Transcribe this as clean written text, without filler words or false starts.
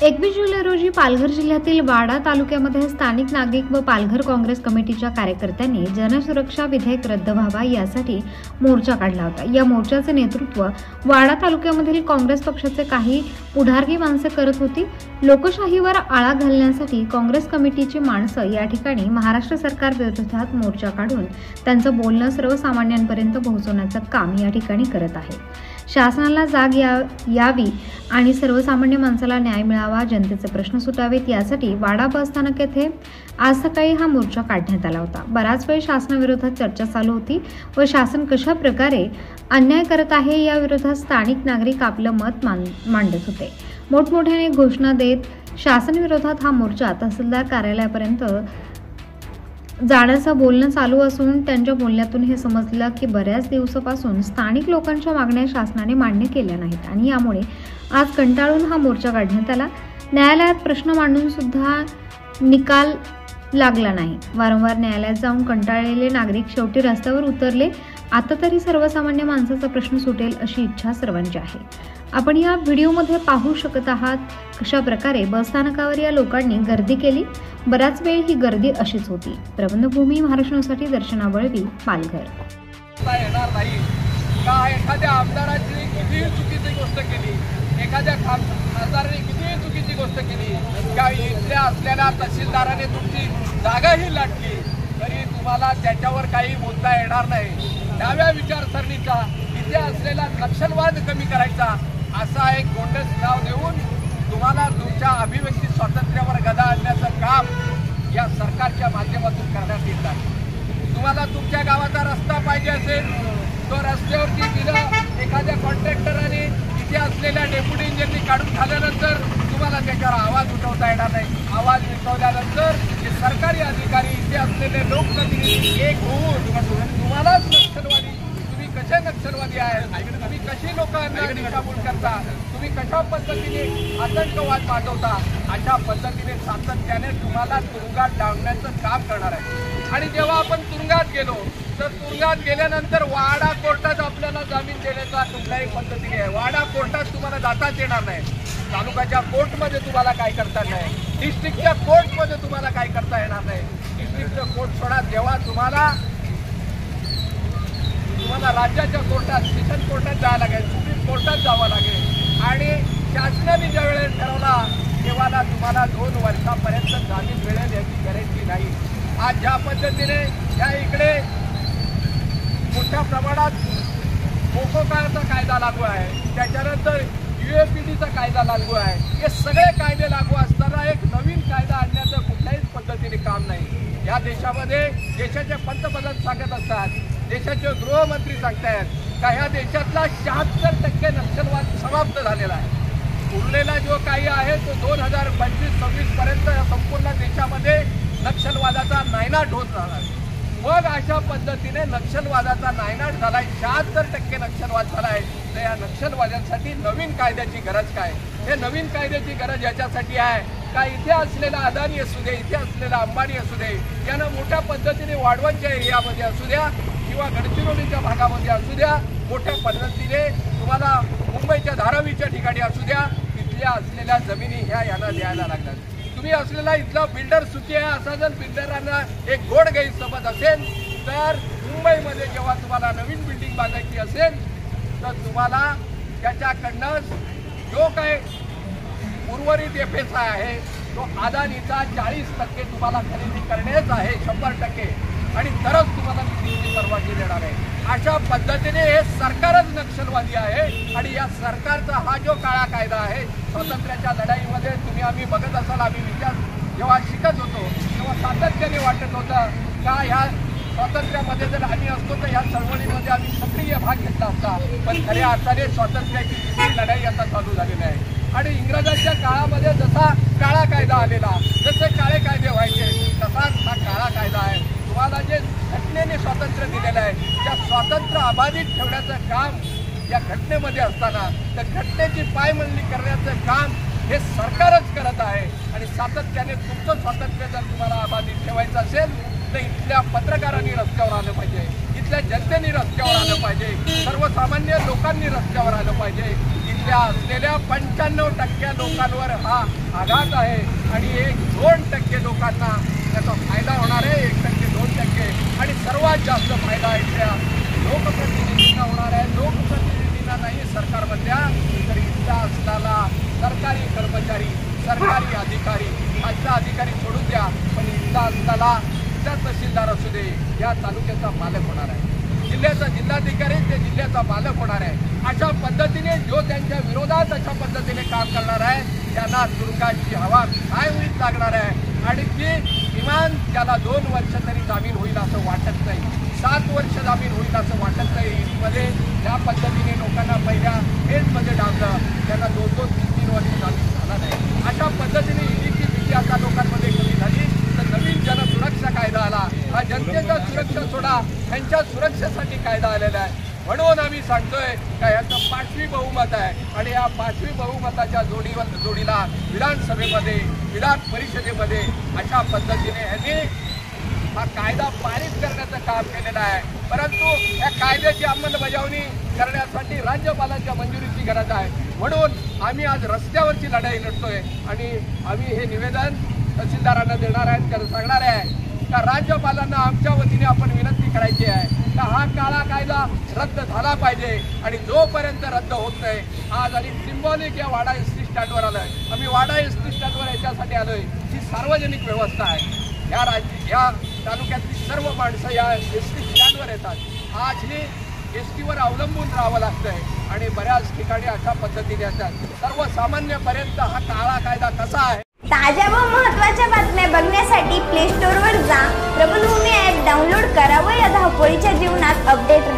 21 जुलै रोजी पालघर जिल्ह्यातील वाडा तालुक्यामध्ये स्थानिक नागरिक व पालघर काँग्रेस कमिटीच्या कार्यकर्त्यांनी जनसुरक्षा विधेयक रद्द व्हावा यासाठी मोर्चा काढला होता। या मोर्चाचे नेतृत्व वाडा तालुक्यामधील काँग्रेस पक्षाचे काही पुढारगी माणसे करत होती। लोकशाहीवर आळा घालण्यासाठी काँग्रेस कमिटीची माणसं या ठिकाणी महाराष्ट्र सरकार विरोधात मोर्चा काढून त्यांचं बोलणं सर्वसामान्यांपर्यंत पोहोचवण्याचं काम या ठिकाणी करत आहे। शासनाला जाग यावी आणि सर्वसामान्य माणसाला न्याय मिळावा, जनतेचे प्रश्न सुटावेत यासाठी वाडा बस स्थानक येथे आज सकाळी हा मोर्चा काढण्यात आला होता। बराच वेळ शासनाविरोधात चर्चा चालू होती व शासन कशा प्रकारे अन्याय करत आहे या विरोधात स्थानिक नागरिक आपलं मत मांडत होते। मोठमोठ्याने घोषणा देत शासनाविरोधात हा मोर्चा तहसीलदार कार्यालयापर्यंत जाण्याचं बोलणं चालू असून त्यांच्या बोलण्यातून हे समजलं की बऱ्याच दिवसापासून स्थानिक लोकांच्या मागण्या शासनाने मान्य केल्या नाहीत आणि यामुळे आज कंटाळून हा मोर्चा काढण्यात आला। न्यायालयात प्रश्न मांडून सुद्धा निकाल लागला नाही। वारंवार न्यायालयात जाऊन कंटाळलेले नागरिक शेवटी रस्त्यावर उतरले। आता तरी सर्वसामान्य माणसाचा प्रश्न सुटेल अशी इच्छा सर्वांची आहे। आपण या व्हिडिओमध्ये पाहू शकत आहात कशा प्रकारे बस स्थानकावर या लोकांनी गर्दी केली। बराच वेळ ही गर्दी अशीच होती। प्रबंधभूमी महाराष्ट्रासाठी दर्शना वळवी, पालघर। येणार नाही का एखाद्या आमदाराची किती चुकीची गोष्ट केली, एखाद्या खासदाराने किती चुकीची गोष्ट केली, का इथल्या असलेल्या तहसीलदाराने तुमची जागाही लाटली तरी तुम्हाला त्याच्यावर काही बोलता येणार नाही। डाव्या विचारसरणीचा इथे असलेला नक्षलवाद कमी करायचा असा एक गोंडस नाव देऊन तुम्हाला तुमच्या अभिव्यक्ती स्वातंत्र्यावर गदा आणण्याचं काम या सरकारच्या माध्यमातून करण्यात येत आहे। तुम्हाला तुमच्या गावाचा रस्ता पाहिजे असेल तो रस्त्यावरची बिलं एखाद्या कॉन्ट्रॅक्टराने इथे असलेल्या डेप्युटी इंजिनियरनी काढून झाल्यानंतर तुम्हाला त्याच्यावर आवाज उठवता येणार नाही। आवाज उठवल्यानंतर हे सरकारी अधिकारी इथे असलेले लोकप्रतिनिधी एक होऊन तुम्हालाच नक्षलवादी, तुम्ही कसे नक्षलवादी आहे, तुम्ही कशी लोकांना दिशाभूल करता, तुम्ही कशा पद्धतीने आतंकवाद माजवता, अशा पद्धतीने सातत्याने तुम्हाला तुरुंगात डावण्याचं काम करणार आहे। आणि जेव्हा आपण तुरुंगात गेलो तर तुरुंगात गेल्यानंतर वाडा कोर्टात आपल्याला जामीन देण्याचा कुठल्याही पद्धतीने आहे। वाडा कोर्टात तुम्हाला जाताच येणार नाही। तालुक्याच्या कोर्टमध्ये तुम्हाला काय करता नाही, डिस्ट्रिक्टच्या कोर्टमध्ये तुम्हाला काय करता येणार नाही। डिस्ट्रिक्टचं कोर्ट सोडा, जेव्हा तुम्हाला राज्याच्या कोर्टात, सेशन कोर्टात जावं लागेल, सुप्रीम कोर्टात जावं लागेल आणि शासनाने ज्या वेळेस ठरवला तेव्हा तुम्हाला 2 वर्षापर्यंत जामीन मिळेल याची गॅरंटी नाही। आज ज्या पद्धतीने या इकडे मोठ्या प्रमाणात मोकोकाचा कायदा लागू आहे, त्याच्यानंतर UAPDचा कायदा लागू आहे, हे सगळे कायदे लागू असताना एक नवीन कायदा आणण्याचं कुठल्याही पद्धतीने काम नाही। या देशामध्ये देशाचे पंतप्रधान सांगत असतात, देशाचे गृहमंत्री सांगतायत का ह्या देशातला 76% नक्षलवाद समाप्त झालेला आहे। उरलेला जो काही आहे तो 2025-26 पर्यंत या संपूर्ण देशामध्ये नक्षलवादाचा नायनाट होत राहणार। मग अशा पद्धतीने नक्षलवादाचा नायनाट झालाय, 76% नक्षलवाद झालाय, तर या नक्षलवाद्यांसाठी नवीन कायद्याची गरज काय? हे नवीन कायद्याची गरज याच्यासाठी आहे का इथे असलेला अदानी असू दे, इथे असलेला अंबानी असू दे, यांना मोठ्या पद्धतीने वाढवणच्या एरियामध्ये असू द्या किंवा गडचिरोलीच्या भागामध्ये असू द्या, मोठ्या पद्धतीने तुम्हाला मुंबईच्या धारावीच्या ठिकाणी असू द्या, तिथल्या असलेल्या जमिनी ह्या यांना द्यायला लागतात। तुम्ही असलेला इथला बिल्डर सुखी आहे असा जर बिल्डरांना एक गोड गैरसमज असेल तर मुंबईमध्ये जेव्हा तुम्हाला नवीन बिल्डिंग बांधायची असेल तर तुम्हाला त्याच्याकडनं जो काही उर्वरित FSI आहे तो अदानीचा 40% तुम्हाला खरेदी करण्याच आहे, 100%, आणि तरच तुम्हाला बिल्डिंगची परवानगी देणार आहे। अशा पद्धतीने हे सरकारच नक्षलवादी आहे आणि या सरकारचा हा जो काळा कायदा आहे, स्वातंत्र्याच्या लढाईमध्ये तुम्ही आम्ही बघत असाल, आम्ही विचार जेव्हा शिकत होतो तेव्हा सातत्याने वाटत होतं का ह्या स्वातंत्र्यामध्ये जर आम्ही असतो तर ह्या चळवळीमध्ये आम्ही सक्रिय भाग घेतला असता, पण खऱ्या अर्थाने स्वातंत्र्याची तिसरी लढाई आता चालू झालेली आहे। आणि इंग्रजांच्या काळामध्ये जसा काळा कायदा आलेला, जसे काळे कायदे व्हायचे, तसाच हा काळा कायदा आहे। तुम्हाला जे घटनेने स्वातंत्र्य दिलेलं आहे त्या स्वातंत्र्य अबाधित ठेवण्याचं काम या घटनेमध्ये असताना त्या घटनेची पायमल्ली करण्याचं काम हे सरकारच करत आहे। आणि सातत्याने तुमचं स्वातंत्र्य जर तुम्हाला अबाधित ठेवायचं असेल तर इथल्या पत्रकारांनी रस्त्यावर आलं पाहिजे, इथल्या जनतेने रस्त्यावर आलं पाहिजे, सर्वसामान्य लोकांनी रस्त्यावर आलं पाहिजे। इथल्या असलेल्या 95% लोकांवर हा आघात आहे आणि 1-2% लोकांना त्याचा फायदा होणार आहे. 1%, 2% आणि सर्वात जास्त फायदा इथल्या लोकप्रतिनिधींना होणार आहे. लोकप्रतिनिधींना नाही सरकारमधल्या, तर इथला असलेला सरकारी कर्मचारी, सरकारी अधिकारी, खासदार अधिकारी सोडून द्या, पण इथला असलेला इथला तहसीलदार असू दे, या तालुक्याचा मालक होणार आहे. जिल्ह्याचा जिल्हाधिकारी ते जिल्ह्याचा मालक होणार आहे. अशा पद्धतीने जो त्यांच्या विरोधात अशा पद्धतीने काम करणार आहे त्यांना तुरुंगाची हवा काय होईल लागणार आहे. आणि ती किमान त्याला 2 वर्ष तरी जामीन होईल असं वाटत नाही, 7 वर्ष जामीन होईल असं वाटत नाही. ईडीमध्ये ज्या पद्धतीने लोकांना पहिल्या फेजमध्ये डावलं, त्यांना 2-2, 3-3 वर्ष जामीन झाला नाही. अशा पद्धतीने ईडीची भीती आता लोकांमध्ये कमी झाली तर नवीन जनसुरक्षा कायदा आला. हा जनतेचा सुरक्षा सोडा, त्यांच्या सुरक्षेसाठी कायदा आलेला आहे. म्हणून आम्ही सांगतोय का याचं 5वी बहुमत आहे आणि या 5वी बहुमताच्या जोडीला विधानसभेमध्ये, विधान परिषदेमध्ये अशा पद्धतीने यांनी हा कायदा पारित करण्याचं काम केलेलं आहे. परंतु या कायद्याची अंमलबजावणी करण्यासाठी राज्यपालांच्या मंजुरीची गरज आहे. म्हणून आम्ही आज रस्त्यावरची लढाई लढतोय आणि आम्ही हे निवेदन तहसीलदारांना देणार आहेत. त्यांना सांगणार आहे का राज्यपालांना आमच्या वतीने आपण विनंती करायची आहे का हा काळा कायदा रद्द झाला पाहिजे. आणि जोपर्यंत रद्द होत नाही, आज आणि सिंबॉलिक या वाडा एसटी स्टँडवर आलोय. आम्ही वाडा एसटी स्टँडवर याच्यासाठी आलोय ही सार्वजनिक व्यवस्था आहे. या तालुक्यातली सर्व माणसं या एसटी स्टँडवर येतात. आज ही एसटीवर अवलंबून राहावं लागतंय आणि बऱ्याच ठिकाणी अशा पद्धतीने येतात. सर्वसामान्यपर्यंत हा काळा कायदा कसा आहे. ताज्या व महत्त्वाच्या बातम्या बघण्यासाठी प्ले स्टोअरवर जा, प्रबलभूमी ॲप डाउनलोड करा व या धावपळीच्या जीवनात अपडेट